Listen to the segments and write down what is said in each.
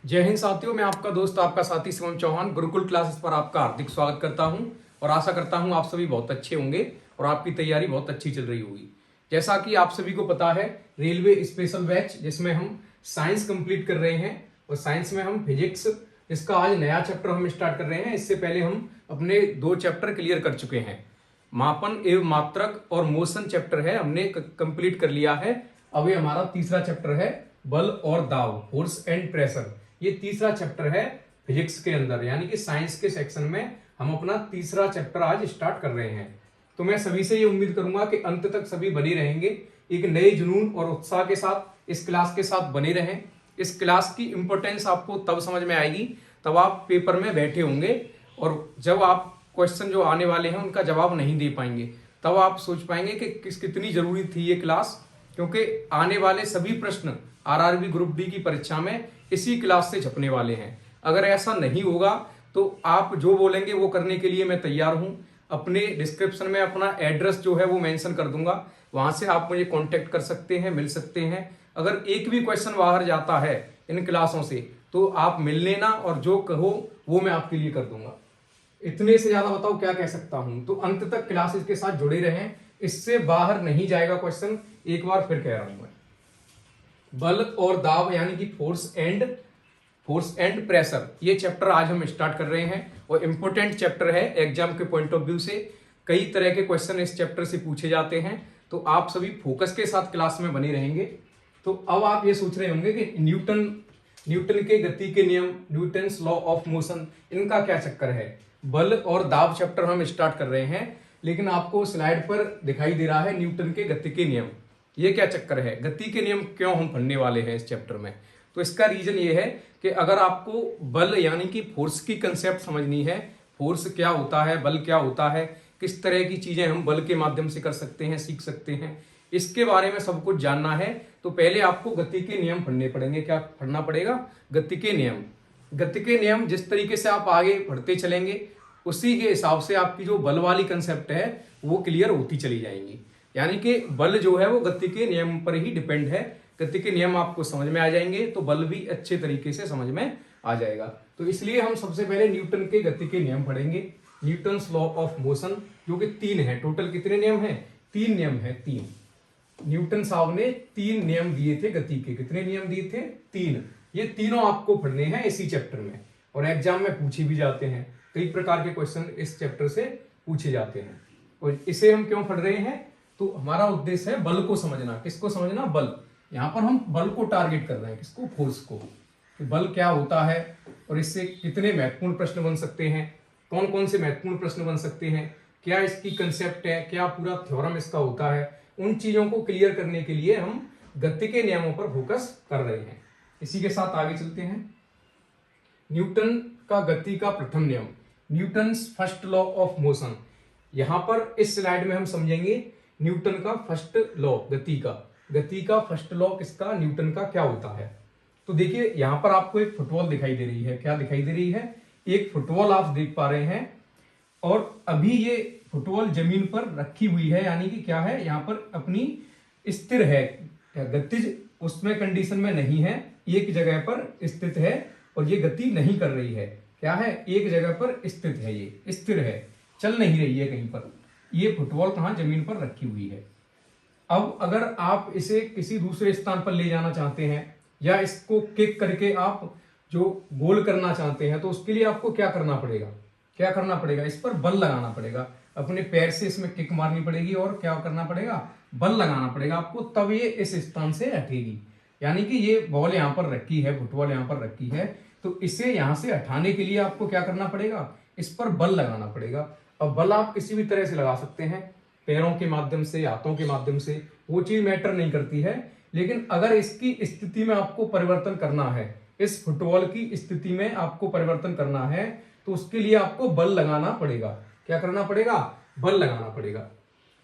जय हिंद साथियों, मैं आपका दोस्त आपका साथी शिवम चौहान गुरुकुल क्लासेस पर आपका हार्दिक स्वागत करता हूं और आशा करता हूं आप सभी बहुत अच्छे होंगे और आपकी तैयारी बहुत अच्छी चल रही होगी। जैसा कि आप सभी को पता है, रेलवे स्पेशल बैच जिसमें हम साइंस कंप्लीट कर रहे हैं और साइंस में हम फिजिक्स, इसका आज नया चैप्टर हम स्टार्ट कर रहे हैं। इससे पहले हम अपने 2 चैप्टर क्लियर कर चुके हैं। मापन एवं मात्रक और मोशन चैप्टर है, हमने कंप्लीट कर लिया है। अब ये हमारा तीसरा चैप्टर है, बल और दाब, फोर्स एंड प्रेशर। ये तीसरा चैप्टर है फिजिक्स के अंदर, यानी कि साइंस के सेक्शन में हम अपना तीसरा चैप्टर आज स्टार्ट कर रहे हैं। तो मैं सभी से ये उम्मीद करूंगा कि अंत तक सभी बने रहेंगे, एक नए जुनून और उत्साह के साथ इस क्लास के साथ बने रहें। इस क्लास की इंपॉर्टेंस आपको तब समझ में आएगी तब आप पेपर में बैठे होंगे और जब आप क्वेश्चन जो आने वाले हैं उनका जवाब नहीं दे पाएंगे, तब आप सोच पाएंगे कि कितनी जरूरी थी ये क्लास। क्योंकि आने वाले सभी प्रश्न आरआरबी ग्रुप डी की परीक्षा में इसी क्लास से छपने वाले हैं। अगर ऐसा नहीं होगा तो आप जो बोलेंगे वो करने के लिए मैं तैयार हूं। अपने डिस्क्रिप्शन में अपना एड्रेस जो है वो मेंशन कर दूंगा, वहां से आप मुझे कांटेक्ट कर सकते हैं, मिल सकते हैं। अगर एक भी क्वेश्चन बाहर जाता है इन क्लासों से तो आप मिल लेना और जो कहो वो मैं आपके लिए कर दूंगा। इतने से ज्यादा बताओ क्या कह सकता हूं। तो अंत तक क्लासेस के साथ जुड़े रहें, इससे बाहर नहीं जाएगा क्वेश्चन। एक बार फिर कह रहा हूं मैं, बल और दाब यानी कि फोर्स एंड प्रेशर, ये चैप्टर आज हम स्टार्ट कर रहे हैं और इंपॉर्टेंट चैप्टर है। एग्जाम के पॉइंट ऑफ व्यू से कई तरह के क्वेश्चन इस चैप्टर से पूछे जाते हैं, तो आप सभी फोकस के साथ क्लास में बने रहेंगे। तो अब आप ये सोच रहे होंगे कि न्यूटन के गति के नियम, न्यूटन्स लॉ ऑफ मोशन, इनका क्या चक्कर है। बल और दाब चैप्टर हम स्टार्ट कर रहे हैं, लेकिन आपको स्लाइड पर दिखाई दे रहा है न्यूटन के गति के नियम। ये क्या चक्कर है, गति के नियम क्यों हम पढ़ने वाले हैं इस चैप्टर में। तो इसका रीजन ये है कि अगर आपको बल यानी कि फोर्स की कंसेप्ट समझनी है, फोर्स क्या होता है, बल क्या होता है, किस तरह की चीजें हम बल के माध्यम से कर सकते हैं, सीख सकते हैं, इसके बारे में सब कुछ जानना है, तो पहले आपको गति के नियम पढ़ने पड़ेंगे। क्या पढ़ना पड़ेगा? गति के नियम। गति के नियम जिस तरीके से आप आगे बढ़ते चलेंगे उसी के हिसाब से आपकी जो बल वाली कंसेप्ट है वो क्लियर होती चली जाएंगी। यानी कि बल जो है वो गति के नियम पर ही डिपेंड है। गति के नियम आपको समझ में आ जाएंगे तो बल भी अच्छे तरीके से समझ में आ जाएगा। तो इसलिए हम सबसे पहले न्यूटन के गति के नियम पढ़ेंगे, न्यूटन्स लॉ ऑफ मोशन, जो कि 3 है। टोटल कितने नियम हैं? 3 नियम है, 3। न्यूटन साहब ने 3 नियम दिए थे गति के। कितने नियम दिए थे? 3। ये तीनों आपको पढ़ने हैं इसी चैप्टर में और एग्जाम में पूछे भी जाते हैं। कई प्रकार के क्वेश्चन इस चैप्टर से पूछे जाते हैं और इसे हम क्यों पढ़ रहे हैं? तो हमारा उद्देश्य है बल को समझना। किसको समझना? बल। यहां पर हम बल को टारगेट कर रहे हैं। किसको? फोर्स को। कि बल क्या होता है और इससे कितने महत्वपूर्ण प्रश्न बन सकते हैं, कौन कौन से महत्वपूर्ण प्रश्न बन सकते हैं, क्या इसकी कंसेप्ट है, क्या पूरा थ्योरम इसका होता है, उन चीजों को क्लियर करने के लिए हम गति के नियमों पर फोकस कर रहे हैं। इसी के साथ आगे चलते हैं। न्यूटन का गति का प्रथम नियम, Newton's first law of motion. यहां पर इस स्लाइड में हम समझेंगे न्यूटन का फर्स्ट लॉ, गति का फर्स्ट लॉ किसका? न्यूटन का क्या होता है। तो देखिए यहां पर आपको एक फुटबॉल दिखाई दे रही है। क्या दिखाई दे रही है? एक फुटबॉल आप देख पा रहे हैं और अभी ये फुटबॉल जमीन पर रखी हुई है, यानी कि क्या है, यहां पर अपनी स्थिर है, गतिज उसमें कंडीशन में नहीं है, एक जगह पर स्थित है और ये गति नहीं कर रही है। क्या है? एक जगह पर स्थित है, ये स्थिर है, चल नहीं रही है कहीं पर। ये फुटबॉल कहां? जमीन पर रखी हुई है। अब अगर आप इसे किसी दूसरे स्थान पर ले जाना चाहते हैं या इसको किक करके आप जो गोल करना चाहते हैं तो उसके लिए आपको क्या करना पड़ेगा? क्या करना पड़ेगा? इस पर बल लगाना पड़ेगा। अपने पैर से इसमें किक मारनी पड़ेगी और क्या करना पड़ेगा? बल लगाना पड़ेगा आपको, तब ये इस स्थान से हटेगी। यानी कि ये बॉल यहां पर रखी है, फुटबॉल यहां पर रखी है, तो इसे यहां से हटाने के लिए आपको क्या करना पड़ेगा? इस पर बल लगाना पड़ेगा। अब बल आप किसी भी तरह से लगा सकते हैं, पैरों के माध्यम से, हाथों के माध्यम से, वो चीज मैटर नहीं करती है। लेकिन अगर इसकी स्थिति में आपको परिवर्तन करना है, इस फुटबॉल की स्थिति में आपको परिवर्तन करना है, तो उसके लिए आपको बल लगाना पड़ेगा। क्या करना पड़ेगा? बल लगाना पड़ेगा।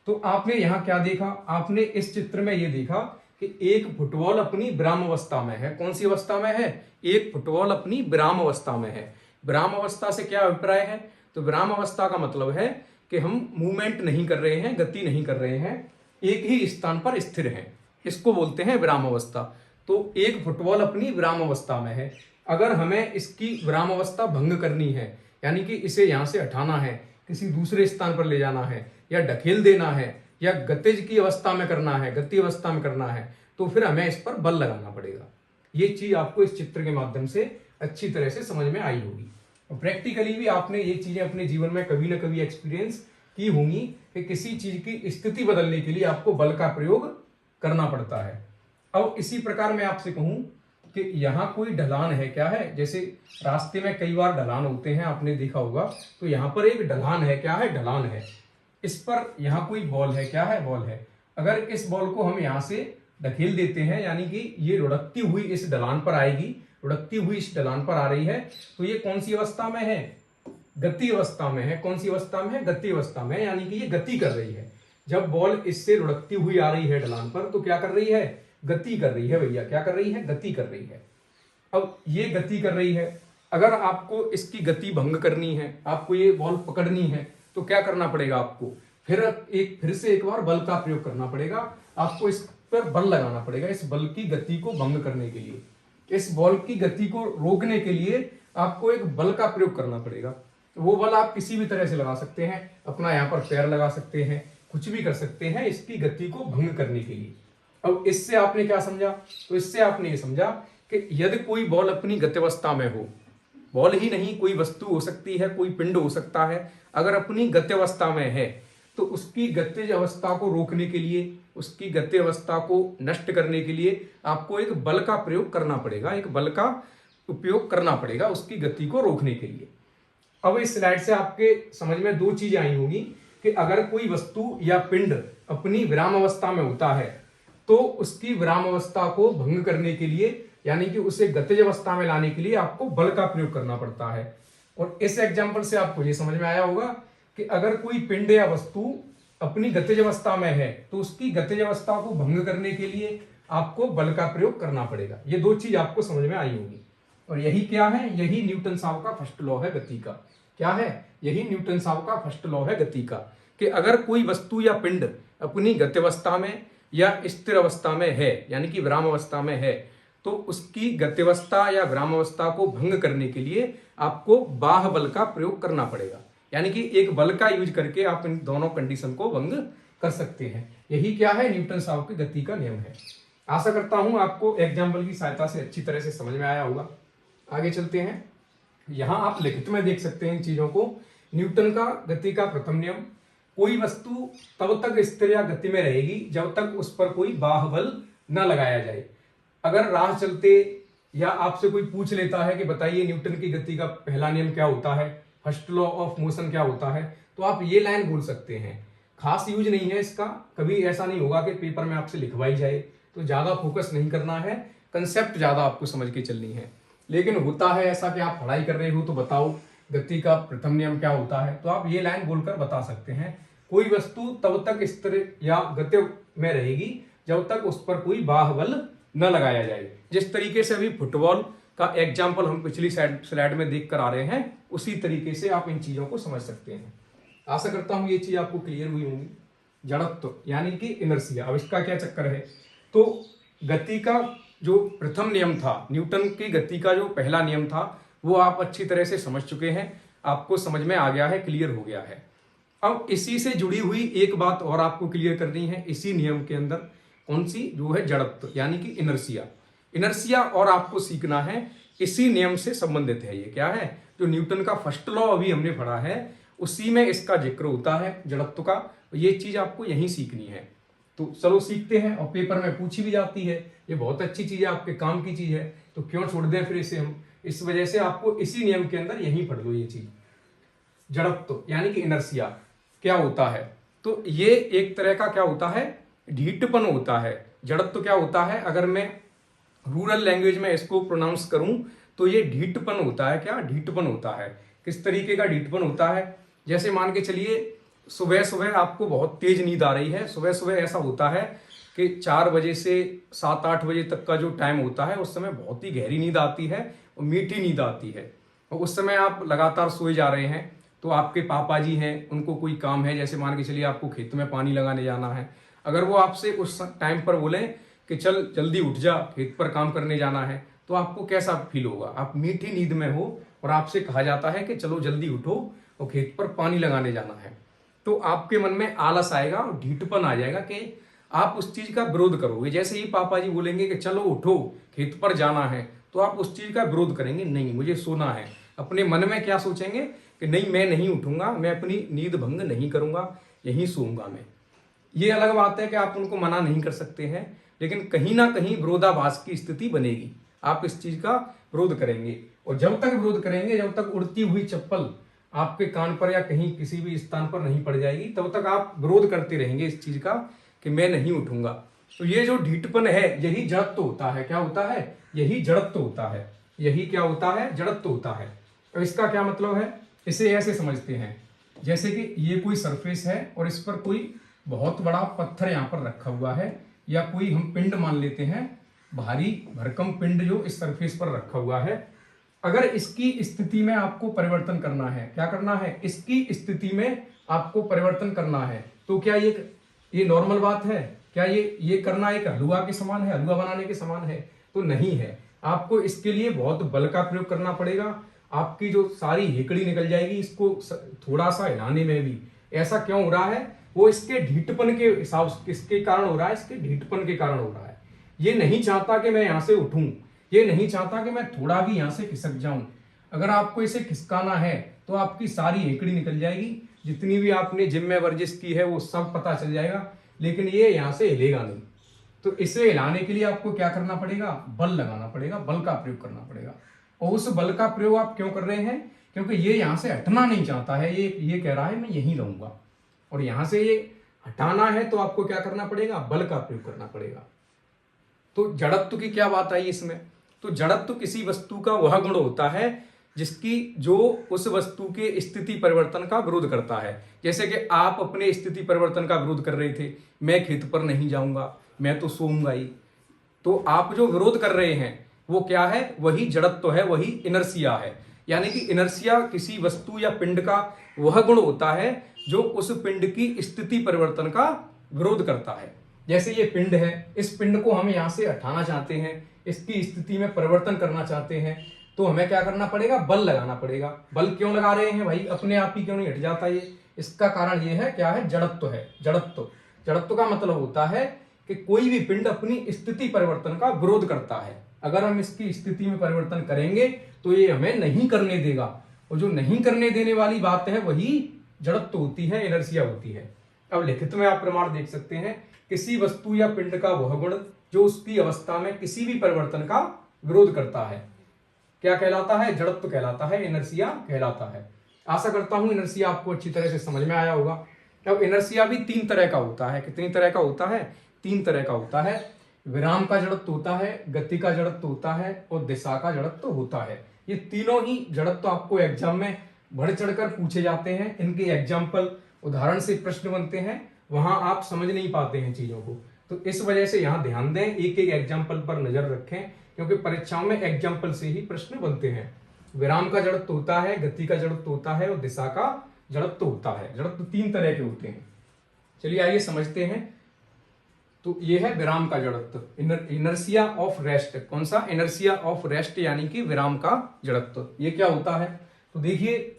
तो आपने यहां क्या देखा? आपने इस चित्र में यह देखा कि एक फुटबॉल अपनी विराम अवस्था में है। कौन सी अवस्था में है? एक फुटबॉल अपनी विराम अवस्था में है। विराम अवस्था से क्या अभिप्राय है? तो विराम अवस्था का मतलब है कि हम मूवमेंट नहीं कर रहे हैं, गति नहीं कर रहे हैं, एक ही स्थान पर स्थिर हैं। इसको बोलते हैं विराम अवस्था। तो एक फुटबॉल अपनी विराम अवस्था में है। अगर हमें इसकी विराम अवस्था भंग करनी है, यानी कि इसे यहाँ से हटाना है, किसी दूसरे स्थान पर ले जाना है, या ढकेल देना है, या गतिज की अवस्था में करना है, गति अवस्था में करना है, तो फिर हमें इस पर बल लगाना पड़ेगा। ये चीज आपको इस चित्र के माध्यम से अच्छी तरह से समझ में आई होगी। और प्रैक्टिकली भी आपने ये चीजें अपने जीवन में कभी ना कभी एक्सपीरियंस की होंगी कि किसी चीज की स्थिति बदलने के लिए आपको बल का प्रयोग करना पड़ता है। अब इसी प्रकार मैं आपसे कहूं कि यहाँ कोई ढलान है, क्या है, जैसे रास्ते में कई बार ढलान होते हैं, आपने देखा होगा, तो यहाँ पर एक ढलान है, क्या है, ढलान है। इस पर यहाँ कोई बॉल है, क्या है, बॉल है। अगर इस बॉल को हम यहाँ से ढकेल देते हैं, यानी कि ये लुढ़कती हुई इस ढलान पर आएगी, लुढ़कती हुई इस ढलान पर आ रही है, तो ये कौन सी अवस्था में है, गति अवस्था में है। कौन सी अवस्था में है, गति अवस्था में, यानी कि ये गति कर रही है। जब बॉल इससे लुढ़कती हुई आ रही है ढलान पर, तो क्या कर रही है, गति कर रही है भैया, क्या कर रही है, गति कर रही है। अब ये गति कर रही है, अगर आपको इसकी गति भंग करनी है, आपको ये बॉल पकड़नी है, तो क्या करना पड़ेगा, आपको फिर से एक बार बल का प्रयोग करना पड़ेगा। आपको इस पर बल लगाना पड़ेगा, इस बल की गति को भंग करने के लिए, इस बॉल की गति को रोकने के लिए आपको एक बल का प्रयोग करना पड़ेगा। वो बल आप किसी भी तरह से लगा सकते हैं, अपना यहाँ पर पैर लगा सकते हैं, कुछ भी कर सकते हैं इसकी गति को भंग करने के लिए। अब इससे आपने क्या समझा, तो इससे आपने ये समझा कि यदि कोई बॉल अपनी गत्यवस्था में हो, बॉल ही नहीं कोई वस्तु हो सकती है, कोई पिंड हो सकता है, अगर अपनी गत्यवस्था में है, तो उसकी गतिज अवस्था को रोकने के लिए, उसकी गति अवस्था को नष्ट करने के लिए आपको एक बल का प्रयोग करना पड़ेगा, एक बल का उपयोग करना पड़ेगा उसकी गति को रोकने के लिए। अब इस स्लाइड से आपके समझ में दो चीजें आई होंगी कि अगर कोई वस्तु या पिंड अपनी विराम अवस्था में होता है, तो उसकी विराम अवस्था को भंग करने के लिए, यानी कि उसे गतिज अवस्था में लाने के लिए आपको बल का प्रयोग करना पड़ता है। और इस एग्जाम्पल से आपको ये समझ में आया होगा कि अगर कोई पिंड या वस्तु अपनी गतिज अवस्था में है, तो उसकी गतिज अवस्था को भंग करने के लिए आपको बल का प्रयोग करना पड़ेगा। ये दो चीज आपको समझ में आई होगी। और यही क्या है, यही न्यूटन साहब का फर्स्ट लॉ है गति का। क्या है, यही न्यूटन साहब का फर्स्ट लॉ है गति का, कि अगर कोई वस्तु या पिंड अपनी गत्यवस्था में या स्थिर अवस्था में है, यानी कि विराम अवस्था में है, तो उसकी गत्यवस्था या विराम अवस्था को भंग करने के लिए आपको बाह्य बल का प्रयोग करना पड़ेगा। यानी कि एक बल का यूज करके आप इन दोनों कंडीशन को भंग कर सकते हैं। यही क्या है, न्यूटन साहब की गति का नियम है। आशा करता हूं आपको एग्जाम्पल की सहायता से अच्छी तरह से समझ में आया होगा। आगे चलते हैं। यहां आप लिखित में देख सकते हैं इन चीजों को। न्यूटन का गति का प्रथम नियम, कोई वस्तु तब तक स्थिर या गति में रहेगी जब तक उस पर कोई बाह्य बल न लगाया जाए। अगर राह चलते या आपसे कोई पूछ लेता है कि बताइए न्यूटन की गति का पहला नियम क्या होता है, फर्स्ट लॉ ऑफ मोशन क्या होता है, तो आप ये लाइन बोल सकते हैं। खास यूज नहीं है इसका, कभी ऐसा नहीं होगा कि पेपर में आपसे लिखवाई जाए, तो ज्यादा फोकस नहीं करना है, कंसेप्ट ज्यादा आपको समझ के चलनी है। लेकिन होता है ऐसा कि आप पढ़ाई कर रहे हो तो बताओ गति का प्रथम नियम क्या होता है, तो आप ये लाइन बोलकर बता सकते हैं, कोई वस्तु तब तक स्थिर या गति में रहेगी जब तक उस पर कोई बाह्य बल न लगाया जाए। जिस तरीके से अभी फुटबॉल का एग्जाम्पल हम पिछली स्लाइड में देख कर आ रहे हैं, उसी तरीके से आप इन चीजों को समझ सकते हैं। आशा करता हूं ये चीज आपको क्लियर हुई होंगी। जड़त्व यानी कि इनर्शिया, अब इसका क्या चक्कर है, तो गति का जो प्रथम नियम था, न्यूटन की गति का जो पहला नियम था, वो आप अच्छी तरह से समझ चुके हैं, आपको समझ में आ गया है, क्लियर हो गया है। अब इसी से जुड़ी हुई एक बात और आपको क्लियर करनी है, इसी नियम के अंदर, कौन सी, जो है जड़त्व यानी कि इनर्शिया। इनर्शिया और आपको सीखना है, इसी नियम से संबंधित है। ये क्या है, जो न्यूटन का फर्स्ट लॉ अभी हमने पढ़ा है, उसी में इसका जिक्र होता है जड़त्व का। ये चीज आपको यहीं सीखनी है। तो चलो सीखते हैं, और पेपर में पूछी भी जाती है, ये बहुत अच्छी चीज है, आपके काम की चीज है, तो क्यों छोड़ दें फिर इसे हम। इस वजह से आपको इसी नियम के अंदर यहीं पढ़ लो ये चीज। जड़त्व यानी कि इनर्शिया क्या होता है, तो ये एक तरह का क्या होता है, ढीठपन होता है। जड़त्व क्या होता है, अगर मैं रूरल लैंग्वेज में इसको प्रोनाउंस करूं तो ये ढीठपन होता है। क्या ढीठपन होता है, किस तरीके का ढीठपन होता है, जैसे मान के चलिए सुबह सुबह आपको बहुत तेज नींद आ रही है। सुबह सुबह ऐसा होता है कि 4 बजे से 7-8 बजे तक का जो टाइम होता है, उस समय बहुत ही गहरी नींद आती है और मीठी नींद आती है, और उस समय आप लगातार सोए जा रहे हैं। तो आपके पापा जी हैं, उनको कोई काम है, जैसे मान के चलिए आपको खेत में पानी लगाने जाना है, अगर वो आपसे उस टाइम पर बोलें कि चल जल्दी उठ जा, खेत पर काम करने जाना है, तो आपको कैसा फील होगा? आप मीठी नींद में हो और आपसे कहा जाता है कि चलो जल्दी उठो और खेत पर पानी लगाने जाना है, तो आपके मन में आलस आएगा और ढीठपन आ जाएगा कि आप उस चीज का विरोध करोगे। जैसे ही पापा जी बोलेंगे कि चलो उठो खेत पर जाना है, तो आप उस चीज का विरोध करेंगे, नहीं मुझे सोना है। अपने मन में क्या सोचेंगे कि नहीं मैं नहीं उठूंगा, मैं अपनी नींद भंग नहीं करूंगा, यहीं सोऊंगा मैं। ये अलग बात है कि आप उनको मना नहीं कर सकते हैं, लेकिन कहीं ना कहीं विरोधाभास की स्थिति बनेगी, आप इस चीज का विरोध करेंगे। और जब तक विरोध करेंगे, जब तक उड़ती हुई चप्पल आपके कान पर या कहीं किसी भी स्थान पर नहीं पड़ जाएगी, तब तक आप विरोध करते रहेंगे इस चीज का कि मैं नहीं उठूंगा। तो ये जो ढीठपन है, यही जड़त्व होता है। क्या होता है? यही जड़त्व होता है। यही क्या होता है? जड़त्व होता है। तो इसका क्या मतलब है? इसे ऐसे समझते हैं जैसे कि ये कोई सरफेस है और इस पर कोई बहुत बड़ा पत्थर यहाँ पर रखा हुआ है, या कोई हम पिंड मान लेते हैं, भारी भरकम पिंड जो इस सरफेस पर रखा हुआ है। अगर इसकी स्थिति में आपको परिवर्तन करना है, क्या करना है? इसकी स्थिति में आपको परिवर्तन करना है, तो क्या ये नॉर्मल बात है? क्या ये करना एक हलवा के समान है, हलवा बनाने के समान है? तो नहीं है। आपको इसके लिए बहुत बल का प्रयोग करना पड़ेगा। आपकी जो सारी हेकड़ी निकल जाएगी इसको थोड़ा सा हिलाने में भी। ऐसा क्यों हो रहा है? वो इसके ढीठपन के हिसाब से, किसके कारण हो रहा है? इसके ढीठपन के कारण हो रहा है। ये नहीं चाहता कि मैं यहां से उठूं, ये नहीं चाहता कि मैं थोड़ा भी यहां से खिसक जाऊं। अगर आपको इसे खिसकाना है तो आपकी सारी हेकड़ी निकल जाएगी, जितनी भी आपने जिम में वर्जिश की है वो सब पता चल जाएगा, लेकिन ये यहां से हिलेगा नहीं। तो इसे हिलाने के लिए आपको क्या करना पड़ेगा? बल लगाना पड़ेगा, बल का प्रयोग करना पड़ेगा। और उस बल का प्रयोग आप क्यों कर रहे हैं? क्योंकि ये यहां से हटना नहीं चाहता है, ये कह रहा है मैं यहीं रहूंगा। और यहां से ये हटाना है तो आपको क्या करना पड़ेगा? बल का प्रयोग करना पड़ेगा। तो जड़त्व की क्या बात आई इसमें? तो जड़त्व किसी वस्तु का वह गुण होता है जिसकी जो उस वस्तु के स्थिति परिवर्तन का विरोध करता है। जैसे कि आप अपने स्थिति परिवर्तन का विरोध कर रहे थे, मैं खेत पर नहीं जाऊंगा, मैं तो सोऊंगा ही। तो आप जो विरोध कर रहे हैं वो क्या है? वही जड़त्व है, वही इनर्सिया है। यानी कि इनर्सिया किसी वस्तु या पिंड का वह गुण होता है जो उस पिंड की स्थिति परिवर्तन का विरोध करता है। जैसे ये पिंड है, इस पिंड को हम यहां से हटाना चाहते हैं, इसकी स्थिति में परिवर्तन करना चाहते हैं, तो हमें क्या करना पड़ेगा? बल लगाना पड़ेगा। बल क्यों लगा रहे हैं भाई? अपने आप ही क्यों नहीं हट जाता ये? इसका कारण ये है, क्या है? जड़त्व है। जड़त्व, जड़त्व का मतलब होता है कि कोई भी पिंड अपनी स्थिति परिवर्तन का विरोध करता है। अगर हम इसकी स्थिति में परिवर्तन करेंगे तो ये हमें नहीं करने देगा, और जो नहीं करने देने वाली बात है वही जड़त्व होती है, इनर्सिया होती है। अब लिखित में आप प्रमाण देख सकते हैं, किसी वस्तु या पिंड का वह गुण जो उसकी अवस्था में किसी भी परिवर्तन का विरोध करता है, क्या कहलाता है? जड़त्व कहलाता है, इनर्सिया कहलाता है। आशा करता हूं इनर्सिया आपको अच्छी तरह से समझ में आया होगा। अब इनर्सिया भी 3 तरह का होता है। कितनी तरह का होता है? 3 तरह का होता है। विराम का जड़त्व होता है, गति का जड़त्व होता है और दिशा का जड़त्व होता है। ये तीनों ही जड़त्व आपको एग्जाम में बढ़ चढ़कर पूछे जाते हैं। इनके एग्जाम्पल, उदाहरण से प्रश्न बनते हैं, वहां आप समझ नहीं पाते हैं चीजों को। तो इस वजह से यहां ध्यान दें, एक एक एग्जाम्पल पर नजर रखें, क्योंकि परीक्षाओं में एग्जाम्पल से ही प्रश्न बनते हैं। विराम का जड़त्व होता है, गति का जड़त्व होता है और दिशा का जड़त्व होता है। जड़त्व 3 तरह के होते हैं। चलिए आइए समझते हैं। तो ये है विराम का जड़त्व, इनर्सिया ऑफ रेस्ट। कौन सा? इनर्सिया ऑफ रेस्ट, यानी कि विराम का जड़त्व। ये क्या होता है? तो देखिए,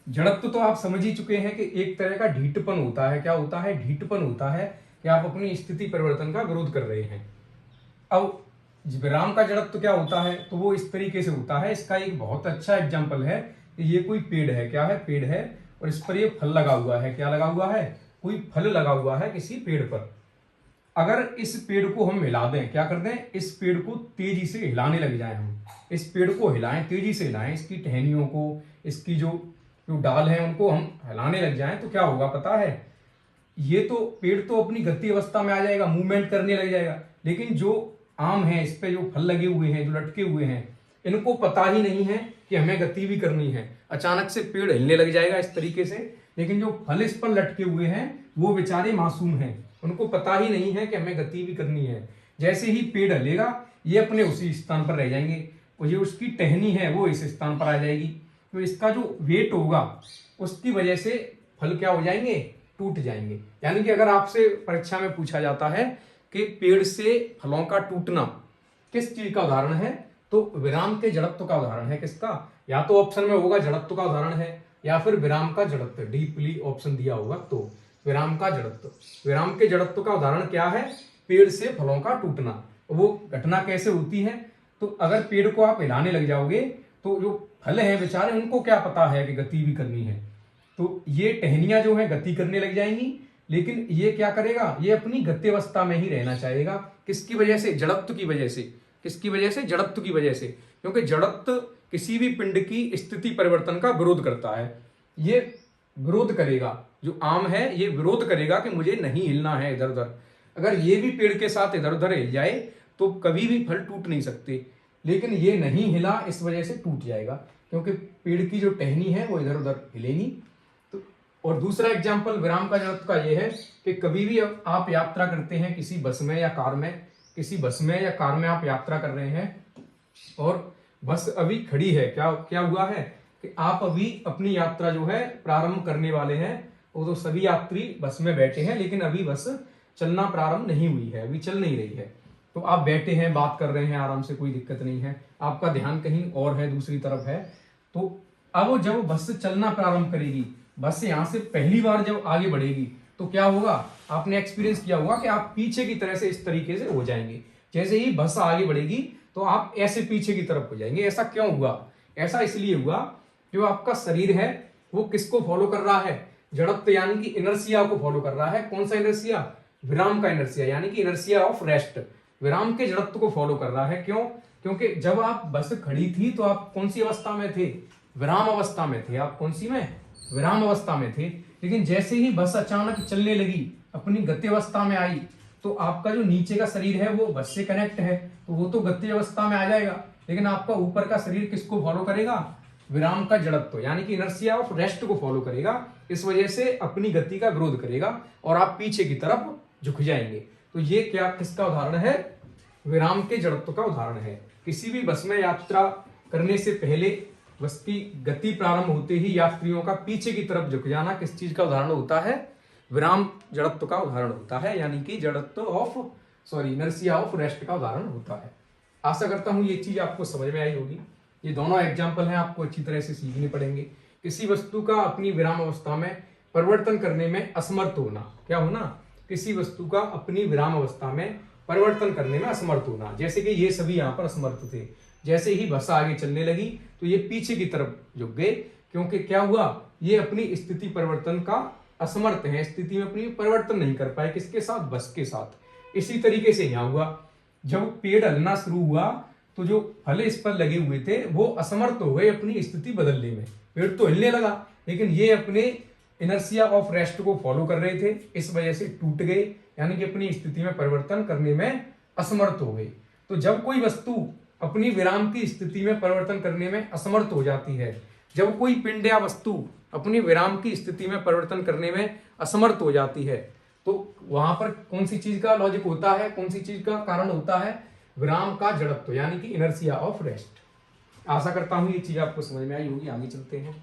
जड़त्व तो आप समझ ही चुके हैं कि एक तरह का ढीठपन होता है। क्या होता है? ढीठपन होता है कि आप अपनी स्थिति परिवर्तन का विरोध कर रहे हैं। अब विराम का जड़त्व क्या होता है? तो वो इस तरीके से होता है। इसका एक बहुत अच्छा एग्जाम्पल है कि ये कोई पेड़ है। क्या है? पेड़ है, और इस पर ये फल लगा हुआ है। क्या लगा हुआ है? कोई फल लगा हुआ है किसी पेड़ पर। अगर इस पेड़ को हम हिला दें, क्या कर दें? इस पेड़ को तेजी से हिलाने लग जाए, हम इस पेड़ को हिलाएं, तेजी से हिलाएं, इसकी टहनियों को, इसकी जो डाल है उनको हम हिलाने लग जाएं, तो क्या होगा पता है? ये तो पेड़ तो अपनी गति अवस्था में आ जाएगा, मूवमेंट करने लग जाएगा, लेकिन जो आम है, इस पे जो फल लगे हुए हैं, जो लटके हुए हैं, इनको पता ही नहीं है कि हमें गति भी करनी है। अचानक से पेड़ हिलने लग जाएगा इस तरीके से, लेकिन जो फल इस पर लटके हुए हैं वो बेचारे मासूम हैं, उनको पता ही नहीं है कि हमें गति भी करनी है। जैसे ही पेड़ हलेगा ये अपने उसी स्थान पर रह जाएंगे, और ये उसकी टहनी है वो इस स्थान पर आ जाएगी। तो इसका जो वेट होगा उसकी वजह से फल क्या हो जाएंगे? टूट जाएंगे। यानी कि अगर आपसे परीक्षा में पूछा जाता है कि पेड़ से फलों का टूटना किस चीज का उदाहरण है? तो विराम के जड़त्व का उदाहरण है। किसका? या तो ऑप्शन में होगा जड़त्व का उदाहरण है, या फिर विराम का जड़त्व, डीपली ऑप्शन दिया होगा तो विराम का जड़त्व। विराम के जड़त्व का उदाहरण क्या है? पेड़ से फलों का टूटना। वो घटना कैसे होती है? तो अगर पेड़ को आप हिलाने लग जाओगे तो जो फल है बेचारे, उनको क्या पता है कि गति भी करनी है, तो ये टहनियां जो है गति करने लग जाएंगी, लेकिन ये क्या करेगा? ये अपनी गत्यावस्था में ही रहना चाहेगा। किसकी वजह से? जड़त्व की वजह से। किसकी वजह से? जड़त्व की वजह से। क्योंकि जड़त्व किसी भी पिंड की स्थिति परिवर्तन का विरोध करता है। ये विरोध करेगा, जो आम है ये विरोध करेगा कि मुझे नहीं हिलना है इधर उधर। अगर ये भी पेड़ के साथ इधर उधर हिल जाए तो कभी भी फल टूट नहीं सकते, लेकिन ये नहीं हिला, इस वजह से टूट जाएगा, क्योंकि पेड़ की जो टहनी है वो इधर उधर हिलेगी। तो और दूसरा एग्जाम्पल विराम का जड़त्व का ये है कि कभी भी आप यात्रा करते हैं किसी बस में या कार में, किसी बस में या कार में आप यात्रा कर रहे हैं और बस अभी खड़ी है, क्या क्या हुआ है कि आप अभी अपनी यात्रा जो है प्रारंभ करने वाले हैं। वो तो सभी यात्री बस में बैठे हैं, लेकिन अभी बस चलना प्रारंभ नहीं हुई है, अभी चल नहीं रही है। तो आप बैठे हैं, बात कर रहे हैं आराम से, कोई दिक्कत नहीं है, आपका ध्यान कहीं और है, दूसरी तरफ है। तो अब जब बस चलना प्रारंभ करेगी, बस यहाँ से पहली बार जब आगे बढ़ेगी तो क्या होगा? आपने एक्सपीरियंस किया होगा कि आप पीछे की तरह से इस तरीके से हो जाएंगे। जैसे ही बस आगे बढ़ेगी तो आप ऐसे पीछे की तरफ हो जाएंगे। ऐसा क्यों हुआ? ऐसा इसलिए हुआ, जो आपका शरीर है वो किसको फॉलो कर रहा है? जड़त्व यानी कि इनर्शिया को फॉलो कर रहा है। कौन सा इनर्शिया? विराम का इनर्शिया, यानी कि इनर्शिया ऑफ रेस्ट। विराम के जड़त्व को फॉलो कर रहा है। क्यों? क्योंकि जब आप बस खड़ी थी तो आप कौन सी अवस्था में थे? विराम अवस्था में थे। आप कौन सी में? विराम अवस्था में थे। लेकिन जैसे ही बस अचानक चलने लगी, अपनी गति अवस्था में आई, तो आपका जो नीचे का शरीर है वो बस से कनेक्ट है, तो वो तो गति अवस्था में आ जाएगा, लेकिन आपका ऊपर का शरीर किसको फॉलो करेगा? विराम का जड़त्व यानी कि इनर्शिया ऑफ रेस्ट को फॉलो करेगा। इस वजह से अपनी गति का विरोध करेगा और आप पीछे की तरफ झुक जाएंगे। तो ये क्या किसका उदाहरण है? विराम के जड़त्व का उदाहरण है। किसी भी बस में यात्रा करने से पहले बस की गति प्रारंभ होते ही यात्रियों का पीछे की तरफ झुक जाना किस चीज का उदाहरण होता है? विराम जड़त्व का उदाहरण होता है, यानी कि जड़त्व ऑफ इनर्शिया ऑफ रेस्ट का उदाहरण होता है। आशा करता हूं ये चीज आपको समझ में आई होगी। ये दोनों एग्जाम्पल हैं, आपको अच्छी तरह से सीखने पड़ेंगे। किसी वस्तु का अपनी विराम अवस्था में परिवर्तन करने में असमर्थ होना, क्या होना? किसी वस्तु का अपनी विराम अवस्था में परिवर्तन करने में असमर्थ होना। जैसे कि ये सभी यहाँ पर असमर्थ थे, जैसे ही बस आगे चलने लगी तो ये पीछे की तरफ झुक गए, क्योंकि क्या हुआ? ये अपनी स्थिति परिवर्तन का असमर्थ है, स्थिति में अपनी परिवर्तन नहीं कर पाए। किसके साथ? बस के साथ। इसी तरीके से यहाँ हुआ, जब पेड़ हलना शुरू हुआ तो जो फल इस पर लगे हुए थे वो असमर्थ हो गए अपनी स्थिति बदलने में। पेड़ तो हिलने लगा, लेकिन ये अपने इनर्शिया ऑफ रेस्ट को फॉलो कर रहे थे, इस वजह से टूट गए, यानी कि अपनी स्थिति में परिवर्तन करने में असमर्थ हो गए। तो जब कोई वस्तु अपनी विराम की स्थिति में परिवर्तन करने में असमर्थ हो जाती है, जब कोई पिंड या वस्तु अपनी विराम की स्थिति में परिवर्तन करने में असमर्थ हो जाती है, तो वहां पर कौन सी चीज का लॉजिक होता है? कौन सी चीज का कारण होता है? विराम का जड़त्व यानी कि इनर्शिया ऑफ रेस्ट। आशा करता हूं ये चीज आपको समझ में आई होगी। आगे चलते हैं।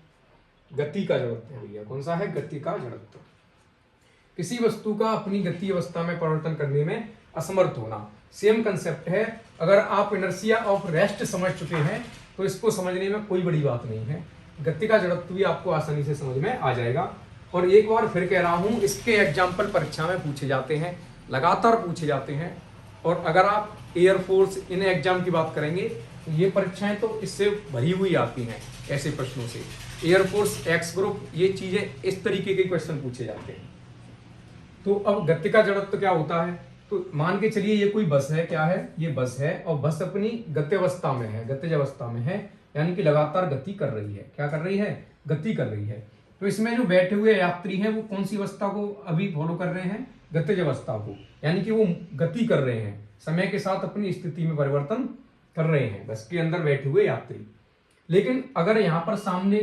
गति का जड़त्व है भैया, कौन सा है? गति का जड़त्व। किसी वस्तु का अपनी गति अवस्था में परिवर्तन करने में असमर्थ होना, सेम कंसेप्ट है। अगर आप इनर्शिया ऑफ रेस्ट समझ चुके हैं तो इसको समझने में कोई बड़ी बात नहीं है। गति का जड़त्व भी आपको आसानी से समझ में आ जाएगा। और एक बार फिर कह रहा हूं, इसके एग्जाम्पल परीक्षा में पूछे जाते हैं, लगातार पूछे जाते हैं। और अगर आप एयरफोर्स इन एग्जाम की बात करेंगे तो ये परीक्षाएं तो इससे भरी हुई आती हैं ऐसे प्रश्नों से। एयरफोर्स, एक्स ग्रुप, ये चीजें इस तरीके के क्वेश्चन पूछे जाते हैं। तो अब गति का जड़त्व क्या होता है? तो मान के चलिए ये कोई बस है, क्या है? ये बस है और बस अपनी गत्यावस्था में है, गतिज अवस्था में है, यानी कि लगातार गति कर रही है। क्या कर रही है? गति कर रही है। तो इसमें जो बैठे हुए यात्री हैं वो कौन सी अवस्था को अभी फॉलो कर रहे हैं? गतिज अवस्था को, यानी कि वो गति कर रहे हैं, समय के साथ अपनी स्थिति में परिवर्तन कर रहे हैं, बस के अंदर बैठे हुए यात्री। लेकिन अगर यहाँ पर सामने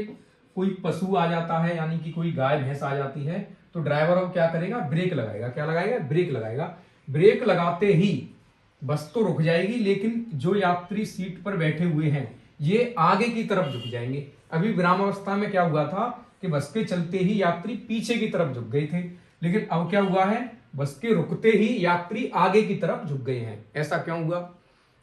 कोई पशु आ जाता है, यानी कि कोई गाय भैंस आ जाती है, तो ड्राइवर अब क्या करेगा? ब्रेक लगाएगा। क्या लगाएगा? ब्रेक लगाएगा। ब्रेक लगाते ही बस तो रुक जाएगी, लेकिन जो यात्री सीट पर बैठे हुए हैं ये आगे की तरफ झुक जाएंगे। अभी विराम अवस्था में क्या हुआ था कि बस के चलते ही यात्री पीछे की तरफ झुक गए थे, लेकिन अब क्या हुआ है? बस के रुकते ही यात्री आगे की तरफ झुक गए हैं। ऐसा क्यों हुआ?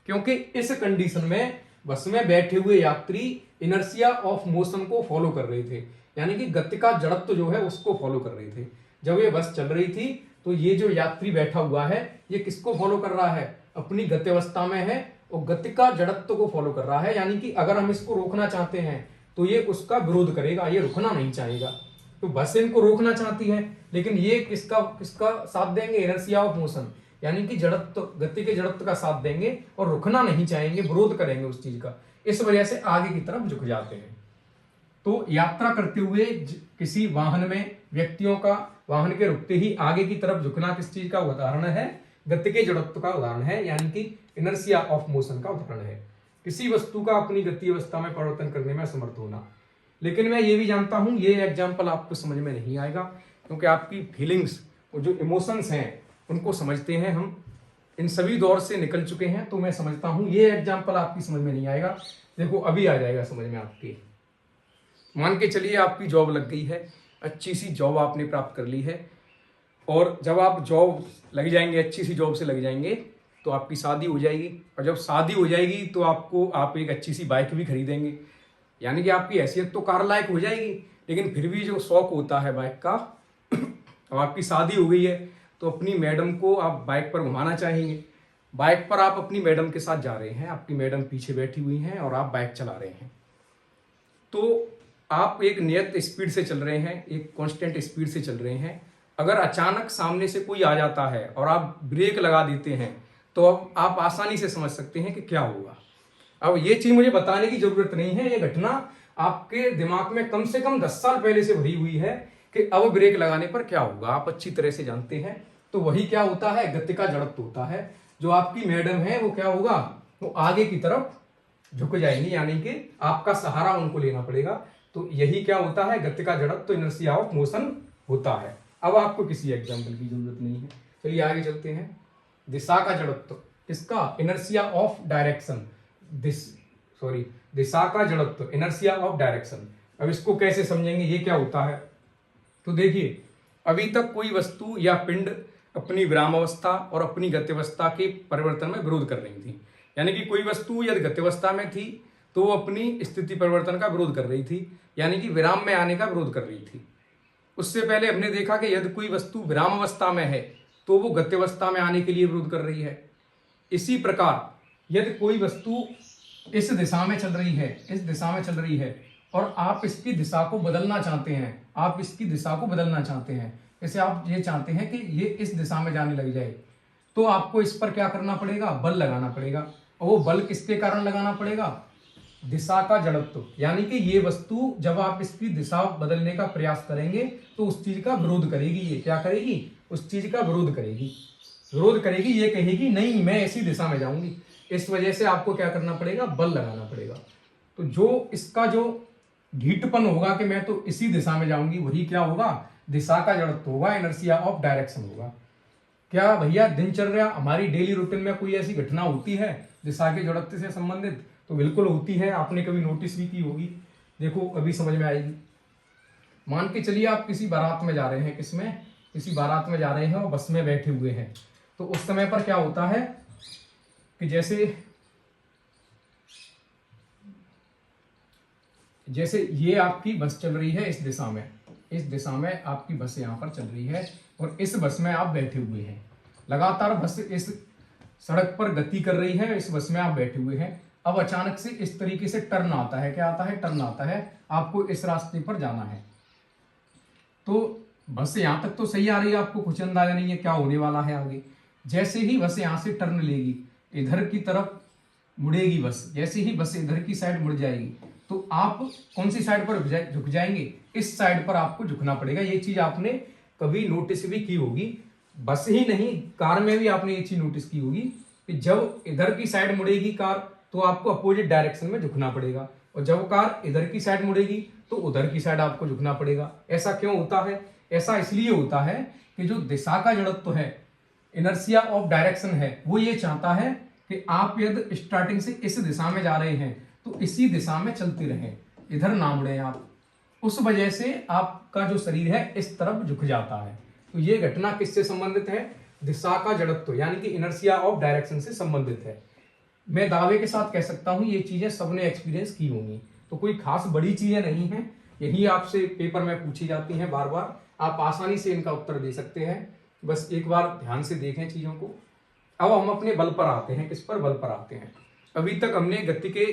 क्योंकि इस कंडीशन में बस में बैठे हुए यात्री इनर्शिया ऑफ मोशन को फॉलो कर रहे थे, यानी कि गति का जड़त्व जो है उसको फॉलो कर रहे थे। जब ये बस चल रही थी तो ये जो यात्री बैठा हुआ है ये किसको फॉलो कर रहा है? अपनी गति अवस्था में है और गति का जड़त्व को फॉलो कर रहा है, यानी कि अगर हम इसको रोकना चाहते हैं तो ये उसका विरोध करेगा, ये रुकना नहीं चाहेगा। तो बस इनको रोकना चाहती है, लेकिन ये किसका किसका साथ देंगे? इनर्शिया ऑफ मोशन, यानी कि जड़त्व, गति के जड़त्व का साथ देंगे और रुकना नहीं चाहेंगे, विरोध करेंगे उस चीज का। इस वजह से आगे की तरफ झुक जाते हैं। तो यात्रा करते हुए किसी वाहन में व्यक्तियों का वाहन के रुकते ही आगे की तरफ झुकना किस चीज का उदाहरण है? गति के जड़त्व का उदाहरण है, यानी कि इनर्शिया ऑफ मोशन का उदाहरण है। किसी वस्तु का अपनी गति अवस्था में परिवर्तन करने में समर्थ होना। लेकिन मैं ये भी जानता हूं ये एग्जाम्पल आपको समझ में नहीं आएगा, क्योंकि आपकी फीलिंग्स और जो इमोशंस हैं उनको समझते हैं हम, इन सभी दौर से निकल चुके हैं। तो मैं समझता हूं ये एग्जाम्पल आपकी समझ में नहीं आएगा। देखो अभी आ जाएगा समझ में आपकी। मान के चलिए आपकी जॉब लग गई है, अच्छी सी जॉब आपने प्राप्त कर ली है, और जब आप जॉब लग जाएंगे, अच्छी सी जॉब से लग जाएंगे, तो आपकी शादी हो जाएगी। और जब शादी हो जाएगी तो आप एक अच्छी सी बाइक भी खरीदेंगे, यानी कि आपकी हैसियत तो कार लायक हो जाएगी। लेकिन फिर भी जो शौक होता है बाइक का, अब आपकी शादी हो गई है तो अपनी मैडम को आप बाइक पर घुमाना चाहेंगे। बाइक पर आप अपनी मैडम के साथ जा रहे हैं, आपकी मैडम पीछे बैठी हुई हैं और आप बाइक चला रहे हैं। तो आप एक नियत स्पीड से चल रहे हैं, एक कांस्टेंट स्पीड से चल रहे हैं। अगर अचानक सामने से कोई आ जाता है और आप ब्रेक लगा देते हैं तो अब आप आसानी से समझ सकते हैं कि क्या होगा। अब ये चीज मुझे बताने की जरूरत नहीं है, ये घटना आपके दिमाग में कम से कम 10 साल पहले से भरी हुई है कि अब ब्रेक लगाने पर क्या होगा, आप अच्छी तरह से जानते हैं। तो वही क्या होता है? गति का जड़त्व होता है। जो आपकी मैडम है वो क्या होगा? वो आगे की तरफ झुक जाएंगी, यानी कि आपका सहारा उनको लेना पड़ेगा। तो यही क्या होता है? गति का जड़त्व, इनर्शिया ऑफ मोशन होता है। अब आपको किसी एग्जाम्पल की जरूरत नहीं है, चलिए आगे चलते हैं। दिशा का जड़त्व किसका? Inertia of direction. दिशा का जड़त्व, इनर्शिया ऑफ डायरेक्शन। अब इसको कैसे समझेंगे, ये क्या होता है? तो देखिए, अभी तक कोई वस्तु या पिंड अपनी विरामावस्था और अपनी गत्यवस्था के परिवर्तन में विरोध कर रही थी, यानी कि कोई वस्तु यदि गत्यवस्था में थी तो वो अपनी स्थिति परिवर्तन का विरोध कर रही थी, यानी कि विराम में आने का विरोध कर रही थी। उससे पहले हमने देखा कि यदि कोई वस्तु विराम अवस्था में है तो वो गत्यवस्था में आने के लिए विरोध कर रही है। इसी प्रकार यदि कोई वस्तु इस दिशा में चल रही है, इस दिशा में चल रही है, और आप इसकी दिशा को बदलना चाहते हैं, आप इसकी दिशा को बदलना चाहते हैं, जैसे आप ये चाहते हैं कि ये इस दिशा में जाने लग जाए, तो आपको इस पर क्या करना पड़ेगा? बल लगाना पड़ेगा। और वो बल किसके कारण लगाना पड़ेगा? दिशा का जड़त्व, यानी कि ये वस्तु जब आप इसकी दिशा बदलने का प्रयास करेंगे तो उस चीज का विरोध करेगी। ये क्या करेगी? उस चीज का विरोध करेगी। विरोध करेगी, ये कहेगी नहीं मैं इसी दिशा में जाऊंगी। इस वजह से आपको क्या करना पड़ेगा? बल लगाना पड़ेगा। तो जो इसका जो ढीठपन होगा कि मैं तो इसी दिशा में जाऊंगी, वही क्या होगा? दिशा का जड़त्व होगा, इनर्शिया ऑफ डायरेक्शन होगा। क्या भैया दिनचर्या हमारी डेली रूटीन में कोई ऐसी घटना होती है दिशा के जड़त्व से संबंधित? तो बिल्कुल होती है, आपने कभी नोटिस भी की होगी। देखो अभी समझ में आएगी। मान के चलिए आप किसी बारात में जा रहे हैं, किसमें? किसी बारात में जा रहे हैं और बस में बैठे हुए हैं। तो उस समय पर क्या होता है कि जैसे ये आपकी बस चल रही है इस दिशा में, इस दिशा में आपकी बस यहाँ पर चल रही है और इस बस में आप बैठे हुए हैं। लगातार बस इस सड़क पर गति कर रही है, इस बस में आप बैठे हुए हैं। अब अचानक से इस तरीके से टर्न आता है। क्या आता है? टर्न आता है। आपको इस रास्ते पर जाना है। तो बस यहाँ तक तो सही आ रही है, आपको कुछ अंदाजा नहीं है क्या होने वाला है आगे। जैसे ही बस यहाँ से टर्न लेगी, इधर की तरफ मुड़ेगी बस, जैसे ही बस इधर की साइड मुड़ जाएगी तो आप कौन सी साइड पर झुक जाएंगे? इस साइड पर आपको झुकना पड़ेगा। ये चीज आपने कभी नोटिस भी की होगी, बस ही नहीं कार में भी आपने ये चीज नोटिस की होगी कि जब इधर की साइड मुड़ेगी कार तो आपको अपोजिट डायरेक्शन में झुकना पड़ेगा, और जब कार इधर की साइड मुड़ेगी तो उधर की साइड आपको झुकना पड़ेगा। ऐसा क्यों होता है? ऐसा इसलिए होता है कि जो दिशा का जड़त्व है, इनर्शिया ऑफ डायरेक्शन है, वो ये चाहता है कि आप यदि स्टार्टिंग से इस दिशा में जा रहे हैं तो इसी दिशा में चलते रहें, इधर ना मुड़े आप। उस वजह से आपका जो शरीर है इस तरफ झुक जाता है। तो ये घटना किससे संबंधित है? दिशा का जड़त्व यानी कि इनर्शिया ऑफ डायरेक्शन से संबंधित है। मैं दावे के साथ कह सकता हूं ये चीजें सबने एक्सपीरियंस की होंगी, तो कोई खास बड़ी चीजें नहीं है। यही आपसे पेपर में पूछी जाती हैं बार बार, आप आसानी से इनका उत्तर दे सकते हैं। बस एक बार ध्यान से देखें चीजों को। अब हम अपने बल पर आते हैं। किस पर? बल पर आते हैं। अभी तक हमने गति के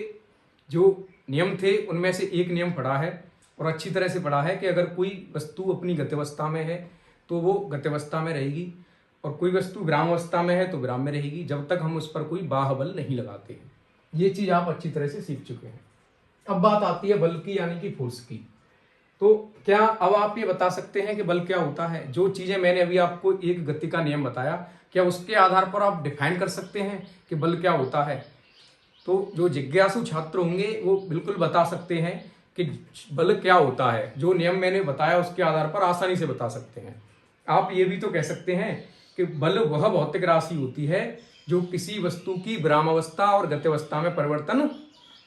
जो नियम थे उनमें से एक नियम पढ़ा है और अच्छी तरह से पढ़ा है कि अगर कोई वस्तु अपनी गत्यावस्था में है तो वो गत्यावस्था में रहेगी, और कोई वस्तु विरामावस्था में है तो विराम में रहेगी, जब तक हम उस पर कोई बाह्य बल नहीं लगाते हैं। ये चीज आप अच्छी तरह से सीख चुके हैं। अब बात आती है बल की यानी कि फोर्स की। तो क्या अब आप ये बता सकते हैं कि बल क्या होता है? जो चीजें मैंने अभी आपको एक गति का नियम बताया, क्या उसके आधार पर आप डिफाइन कर सकते हैं कि बल क्या होता है? तो जो जिज्ञासु छात्र होंगे वो बिल्कुल बता सकते हैं कि बल क्या होता है। जो नियम मैंने बताया उसके आधार पर आसानी से बता सकते हैं। आप ये भी तो कह सकते हैं कि बल वह भौतिक राशि होती है जो किसी वस्तु की विरामावस्था और गत्यावस्था में परिवर्तन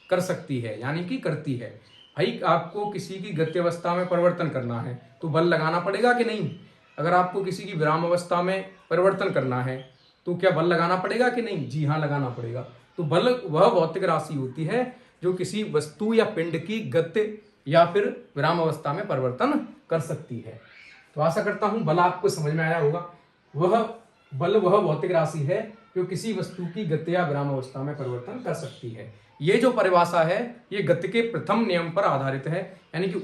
कर सकती है, यानी कि करती है। भाई आपको किसी की गत्यावस्था में परिवर्तन करना है तो बल लगाना पड़ेगा कि नहीं? अगर आपको किसी की विरामावस्था में परिवर्तन करना है तो क्या बल लगाना पड़ेगा कि नहीं? जी हाँ, लगाना पड़ेगा। तो बल वह भौतिक राशि होती है जो किसी वस्तु या पिंड की गति या फिर विरामावस्था में परिवर्तन कर सकती है। तो आशा करता हूं बल आपको समझ में आया होगा। वह भौतिक राशि है जो किसी वस्तु की गति या विरामावस्था में परिवर्तन कर सकती है। ये जो परिभाषा है ये गति के प्रथम नियम पर आधारित है, यानी कि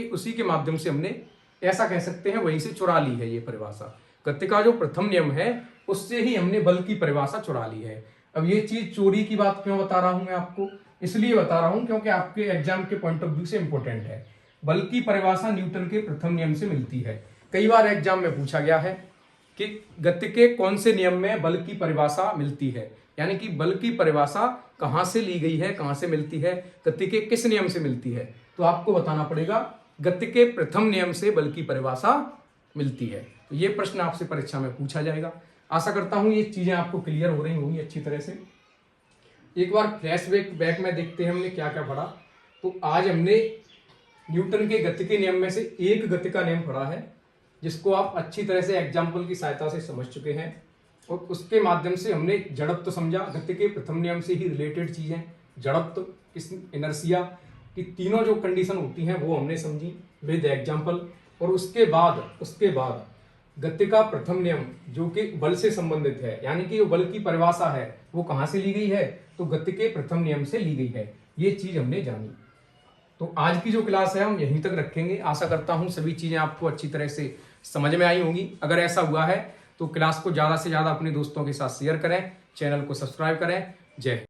उसी के माध्यम से हमने ऐसा कह सकते हैं वहीं से चुरा ली है ये परिभाषा। गति का जो प्रथम नियम है उससे ही हमने बल की परिभाषा चुरा ली है। अब ये चीज चोरी की बात क्यों बता रहा हूं मैं आपको? इसलिए बता रहा हूं क्योंकि आपके एग्जाम के पॉइंट ऑफ व्यू से इंपॉर्टेंट है। बल की परिभाषा न्यूटन के प्रथम नियम से मिलती है। कई बार एग्जाम में पूछा गया है कि गति के कौन से नियम में बल की परिभाषा मिलती है, यानी कि बल की परिभाषा कहां से ली गई है, कहां से मिलती है, गति के किस नियम से मिलती है? तो आपको बताना पड़ेगा गति के प्रथम नियम से बल की परिभाषा मिलती है। तो ये प्रश्न आपसे परीक्षा में पूछा जाएगा। आशा करता हूं ये चीजें आपको क्लियर हो रही होंगी अच्छी तरह से। एक बार फ्लैशबैक में देखते हैं हमने क्या क्या पढ़ा। तो आज हमने न्यूटन के गति के नियम में से एक गति का नियम पढ़ा है जिसको आप अच्छी तरह से एग्जाम्पल की सहायता से समझ चुके हैं, और उसके माध्यम से हमने जड़त्व समझा। गति के प्रथम नियम से ही रिलेटेड चीजें, जड़त्व, इनर्शिया की तीनों जो कंडीशन होती हैं वो हमने समझी विद एग्जाम्पल। और उसके बाद गति का प्रथम नियम जो कि बल से संबंधित है, यानी कि जो बल की परिभाषा है वो कहां से ली गई है? तो गति के प्रथम नियम से ली गई है। ये चीज हमने जानी। तो आज की जो क्लास है हम यहीं तक रखेंगे। आशा करता हूं सभी चीजें आपको अच्छी तरह से समझ में आई होंगी। अगर ऐसा हुआ है तो क्लास को ज्यादा से ज्यादा अपने दोस्तों के साथ शेयर करें, चैनल को सब्सक्राइब करें। जय हिंद।